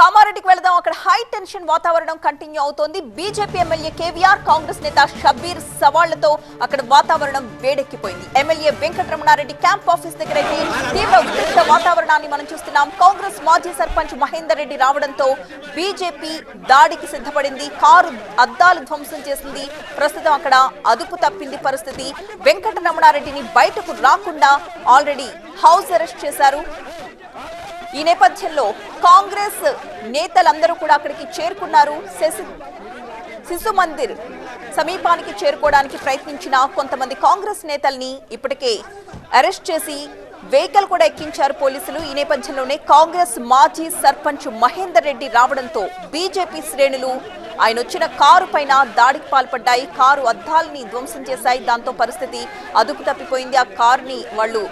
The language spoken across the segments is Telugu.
కామారెడ్డికి వెళదాం. అక్కడ హై టెన్షన్ వాతావరణం కంటిన్యూ అవుతోంది. బీజేపీ ఎమ్మెల్యే కేవీఆర్, కాంగ్రెస్ నేత షబ్బీర్ సవాళ్లతో అక్కడ వాతావరణం వేడెక్కిపోయింది. ఎమ్మెల్యే వెంకటరమణారెడ్డి క్యాంప్ ఆఫీస్ దగ్గర అయితే తీవ్ర ఉద్రిక్త వాతావరణాన్ని మనం చూస్తున్నాం. కాంగ్రెస్ మాజీ సర్పంచ్ మహేందర్ రెడ్డి రావడంతో బీజేపీ దాడికి సిద్ధపడింది. కారు అద్దాలు ధ్వంసం చేసింది. ప్రస్తుతం అక్కడ అదుపు తప్పింది పరిస్థితి. వెంకటరమణారెడ్డిని బయటకు రాకుండా ఆల్రెడీ హౌస్ అరెస్ట్ చేశారు. ఈ నేపథ్యంలో కాంగ్రెస్ నేతలందరూ కూడా అక్కడికి చేరుకున్నారు. శిశు మందిర్ సమీపానికి చేరుకోవడానికి ప్రయత్నించిన కొంతమంది కాంగ్రెస్ నేతల్ని ఇప్పటికే అరెస్ట్ చేసి వెహికల్ కూడా ఎక్కించారు పోలీసులు. ఈ నేపథ్యంలోనే కాంగ్రెస్ మాజీ సర్పంచ్ మహేందర్ రెడ్డి రావడంతో బీజేపీ శ్రేణులు ఆయన వచ్చిన కారు పైన దాడికి పాల్పడ్డాయి. కారు అద్దాలని ధ్వంసం చేశాయి. దాంతో పరిస్థితి అదుపు తప్పిపోయింది. ఆ కారుని వాళ్ళు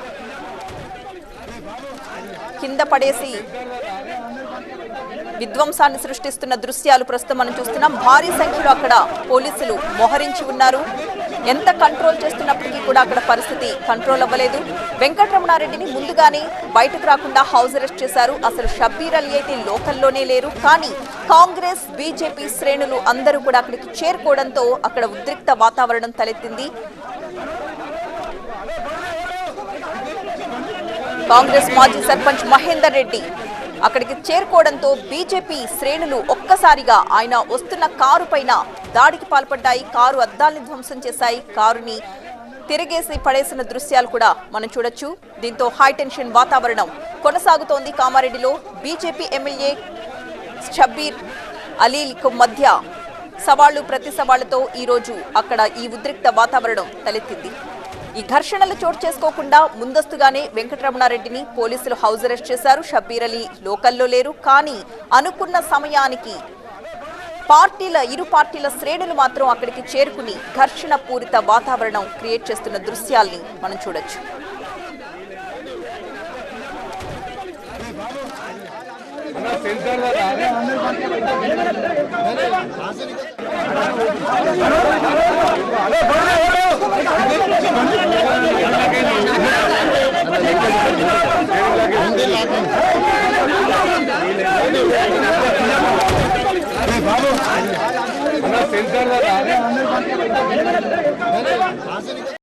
కింద పడేసి విధ్వంసాన్ని సృష్టిస్తున్న దృశ్యాలు ప్రస్తుతం మనం చూస్తున్నాం. భారీ సంఖ్యలో అక్కడ పోలీసులు మోహరించి ఉన్నారు. ఎంత కంట్రోల్ చేస్తున్నప్పటికీ కూడా అక్కడ పరిస్థితి కంట్రోల్ అవ్వలేదు. వెంకటరమణారెడ్డిని ముందుగానే బయటకు రాకుండా హౌస్ అరెస్ట్ చేశారు. అసలు షబ్బీర్ అలీ అయితే లోకల్లోనే లేరు. కానీ కాంగ్రెస్ బీజేపీ శ్రేణులు అందరూ కూడా అక్కడికి చేరుకోవడంతో అక్కడ ఉద్రిక్త వాతావరణం తలెత్తింది. కాంగ్రెస్ మాజీ సర్పంచ్ మహేందర్ రెడ్డి అక్కడికి చేరుకోవడంతో బీజేపీ శ్రేణులు ఒక్కసారిగా ఆయన వస్తున్న కారు పైన దాడికి పాల్పడ్డాయి. కారు అద్దాల్ని ధ్వంసం చేశాయి. కారుని తిరిగేసి పడేసిన దృశ్యాలు కూడా మనం చూడొచ్చు. దీంతో హై టెన్షన్ వాతావరణం కొనసాగుతోంది కామారెడ్డిలో. బీజేపీ ఎమ్మెల్యే షబ్బీర్ అలీలకు మధ్య సవాళ్లు ప్రతి సవాళ్లతో ఈరోజు అక్కడ ఈ ఉద్రిక్త వాతావరణం తలెత్తింది. ఈ ఘర్షణలు చోటు చేసుకోకుండా ముందస్తుగానే వెంకటరమణారెడ్డిని పోలీసులు హౌస్ అరెస్ట్ చేశారు. షబ్బీర్ అలీ లోకల్లో లేరు. కానీ అనుకున్న సమయానికి ఇరు పార్టీల శ్రేణులు మాత్రం అక్కడికి చేరుకుని ఘర్షణ పూరిత వాతావరణం క్రియేట్ చేస్తున్న దృశ్యాల్ని మనం చూడొచ్చు. బాబు